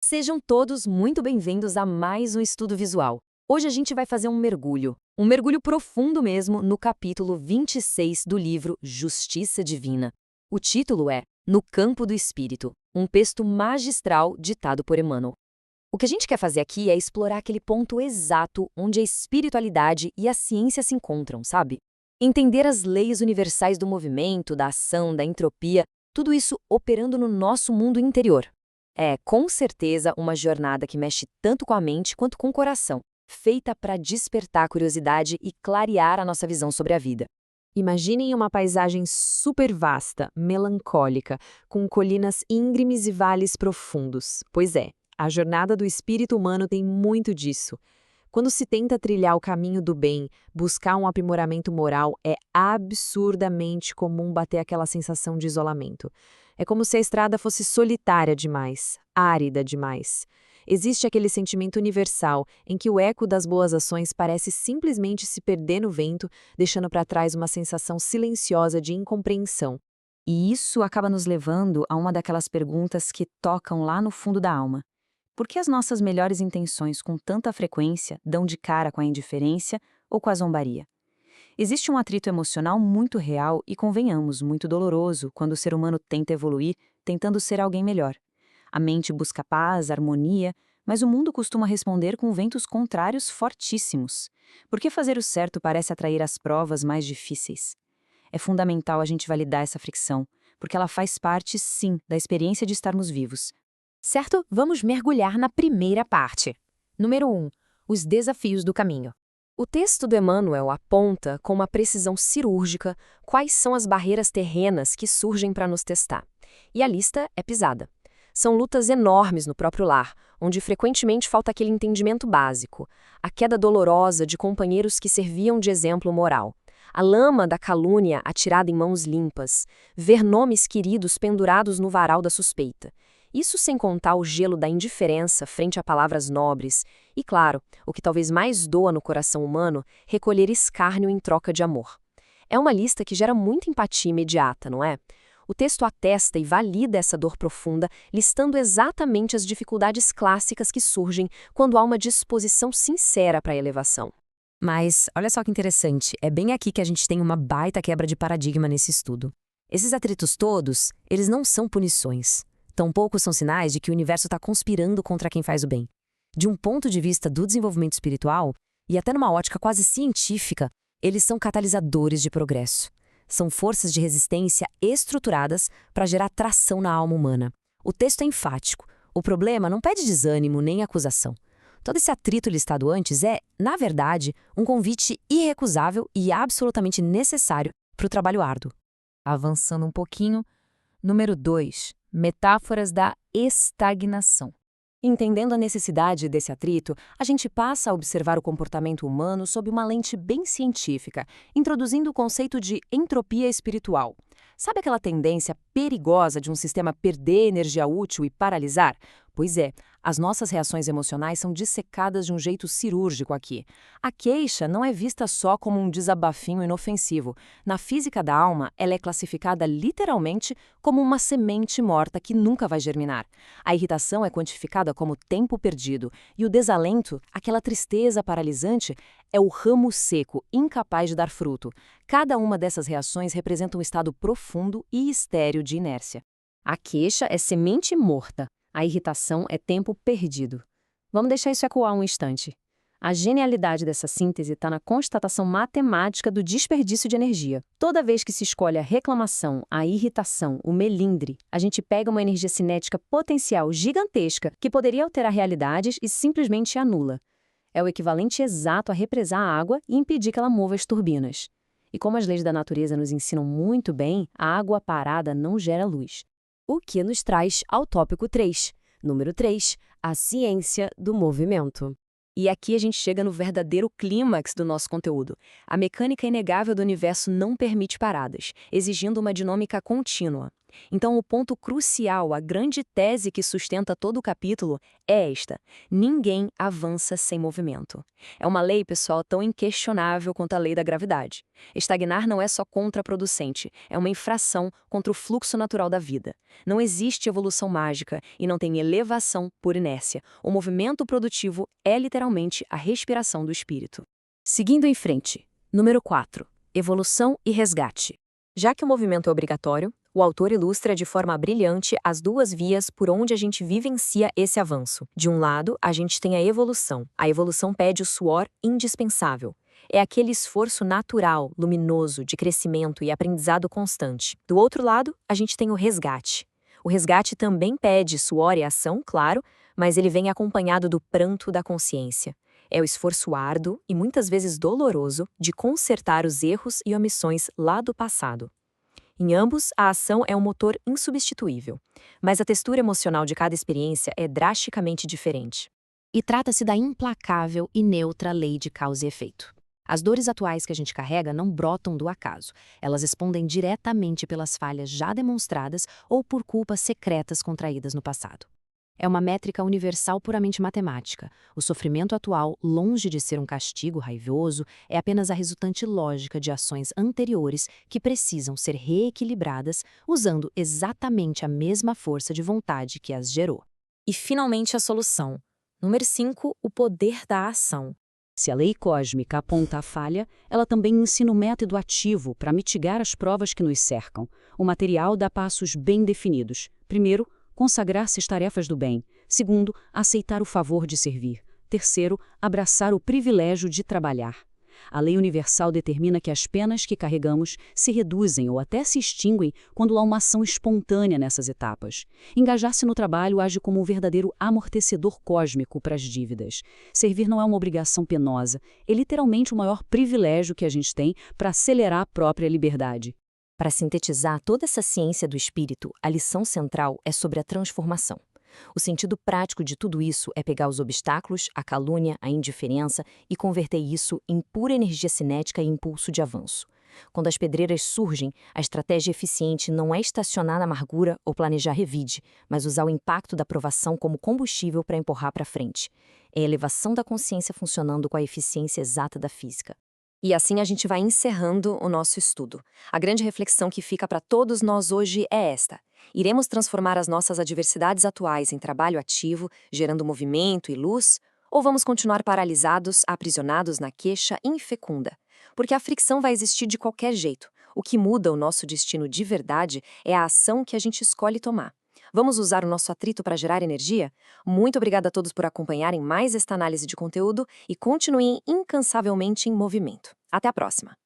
Sejam todos muito bem-vindos a mais um estudo visual. Hoje a gente vai fazer um mergulho profundo mesmo, no capítulo 26 do livro Justiça Divina. O título é No Campo do Espírito, um texto magistral ditado por Emmanuel. O que a gente quer fazer aqui é explorar aquele ponto exato onde a espiritualidade e a ciência se encontram, sabe? Entender as leis universais do movimento, da ação, da entropia, tudo isso operando no nosso mundo interior. É, com certeza, uma jornada que mexe tanto com a mente quanto com o coração, feita para despertar a curiosidade e clarear a nossa visão sobre a vida. Imaginem uma paisagem super vasta, melancólica, com colinas íngremes e vales profundos. Pois é, a jornada do espírito humano tem muito disso. Quando se tenta trilhar o caminho do bem, buscar um aprimoramento moral, é absurdamente comum bater aquela sensação de isolamento. É como se a estrada fosse solitária demais, árida demais. Existe aquele sentimento universal em que o eco das boas ações parece simplesmente se perder no vento, deixando para trás uma sensação silenciosa de incompreensão. E isso acaba nos levando a uma daquelas perguntas que tocam lá no fundo da alma. Por que as nossas melhores intenções com tanta frequência dão de cara com a indiferença ou com a zombaria? Existe um atrito emocional muito real e, convenhamos, muito doloroso quando o ser humano tenta evoluir, tentando ser alguém melhor. A mente busca paz, harmonia, mas o mundo costuma responder com ventos contrários fortíssimos. Por que fazer o certo parece atrair as provas mais difíceis? É fundamental a gente validar essa fricção, porque ela faz parte, sim, da experiência de estarmos vivos. Certo? Vamos mergulhar na primeira parte. Número 1. Os desafios do caminho. O texto do Emmanuel aponta com uma precisão cirúrgica quais são as barreiras terrenas que surgem para nos testar. E a lista é pisada. São lutas enormes no próprio lar, onde frequentemente falta aquele entendimento básico, a queda dolorosa de companheiros que serviam de exemplo moral, a lama da calúnia atirada em mãos limpas, ver nomes queridos pendurados no varal da suspeita. Isso sem contar o gelo da indiferença frente a palavras nobres e, claro, o que talvez mais doa no coração humano, recolher escárnio em troca de amor. É uma lista que gera muita empatia imediata, não é? O texto atesta e valida essa dor profunda, listando exatamente as dificuldades clássicas que surgem quando há uma disposição sincera para a elevação. Mas, olha só que interessante, é bem aqui que a gente tem uma baita quebra de paradigma nesse estudo. Esses atritos todos, eles não são punições. Tampouco são sinais de que o universo está conspirando contra quem faz o bem. De um ponto de vista do desenvolvimento espiritual, e até numa ótica quase científica, eles são catalisadores de progresso. São forças de resistência estruturadas para gerar tração na alma humana. O texto é enfático. O problema não pede desânimo nem acusação. Todo esse atrito listado antes é, na verdade, um convite irrecusável e absolutamente necessário para o trabalho árduo. Avançando um pouquinho, número 2. Metáforas da estagnação. Entendendo a necessidade desse atrito, a gente passa a observar o comportamento humano sob uma lente bem científica, introduzindo o conceito de entropia espiritual. Sabe aquela tendência perigosa de um sistema perder energia útil e paralisar? Pois é, as nossas reações emocionais são dissecadas de um jeito cirúrgico aqui. A queixa não é vista só como um desabafinho inofensivo. Na física da alma, ela é classificada literalmente como uma semente morta que nunca vai germinar. A irritação é quantificada como tempo perdido, e o desalento, aquela tristeza paralisante, é o ramo seco, incapaz de dar fruto. Cada uma dessas reações representa um estado profundo e estéril de inércia. A queixa é semente morta. A irritação é tempo perdido. Vamos deixar isso ecoar um instante. A genialidade dessa síntese está na constatação matemática do desperdício de energia. Toda vez que se escolhe a reclamação, a irritação, o melindre, a gente pega uma energia cinética potencial gigantesca que poderia alterar realidades e simplesmente anula. É o equivalente exato a represar a água e impedir que ela mova as turbinas. E como as leis da natureza nos ensinam muito bem, a água parada não gera luz. O que nos traz ao tópico 3. Número 3. A ciência do movimento. E aqui a gente chega no verdadeiro clímax do nosso conteúdo. A mecânica inegável do universo não permite paradas, exigindo uma dinâmica contínua. Então, o ponto crucial, a grande tese que sustenta todo o capítulo é esta: ninguém avança sem movimento. É uma lei, pessoal, tão inquestionável quanto a lei da gravidade. Estagnar não é só contraproducente, é uma infração contra o fluxo natural da vida. Não existe evolução mágica e não tem elevação por inércia. O movimento produtivo é literalmente a respiração do espírito. Seguindo em frente. Número 4. Evolução e resgate. Já que o movimento é obrigatório, o autor ilustra de forma brilhante as duas vias por onde a gente vivencia esse avanço. De um lado, a gente tem a evolução. A evolução pede o suor indispensável. É aquele esforço natural, luminoso, de crescimento e aprendizado constante. Do outro lado, a gente tem o resgate. O resgate também pede suor e ação, claro, mas ele vem acompanhado do pranto da consciência. É o esforço árduo e muitas vezes doloroso de consertar os erros e omissões lá do passado. Em ambos, a ação é um motor insubstituível, mas a textura emocional de cada experiência é drasticamente diferente. E trata-se da implacável e neutra lei de causa e efeito. As dores atuais que a gente carrega não brotam do acaso, elas respondem diretamente pelas falhas já demonstradas ou por culpas secretas contraídas no passado. É uma métrica universal puramente matemática. O sofrimento atual, longe de ser um castigo raivoso, é apenas a resultante lógica de ações anteriores que precisam ser reequilibradas usando exatamente a mesma força de vontade que as gerou. E, finalmente, a solução. Número 5, o poder da ação. Se a lei cósmica aponta a falha, ela também ensina o método ativo para mitigar as provas que nos cercam. O material dá passos bem definidos. Primeiro, consagrar-se às tarefas do bem. Segundo, aceitar o favor de servir. Terceiro, abraçar o privilégio de trabalhar. A lei universal determina que as penas que carregamos se reduzem ou até se extinguem quando há uma ação espontânea nessas etapas. Engajar-se no trabalho age como um verdadeiro amortecedor cósmico para as dívidas. Servir não é uma obrigação penosa, é literalmente o maior privilégio que a gente tem para acelerar a própria liberdade. Para sintetizar toda essa ciência do espírito, a lição central é sobre a transformação. O sentido prático de tudo isso é pegar os obstáculos, a calúnia, a indiferença e converter isso em pura energia cinética e impulso de avanço. Quando as pedreiras surgem, a estratégia eficiente não é estacionar na amargura ou planejar revide, mas usar o impacto da provação como combustível para empurrar para frente. É a elevação da consciência funcionando com a eficiência exata da física. E assim a gente vai encerrando o nosso estudo. A grande reflexão que fica para todos nós hoje é esta: iremos transformar as nossas adversidades atuais em trabalho ativo, gerando movimento e luz? Ou vamos continuar paralisados, aprisionados na queixa infecunda? Porque a fricção vai existir de qualquer jeito. O que muda o nosso destino de verdade é a ação que a gente escolhe tomar. Vamos usar o nosso atrito para gerar energia? Muito obrigada a todos por acompanharem mais esta análise de conteúdo e continuem incansavelmente em movimento. Até a próxima!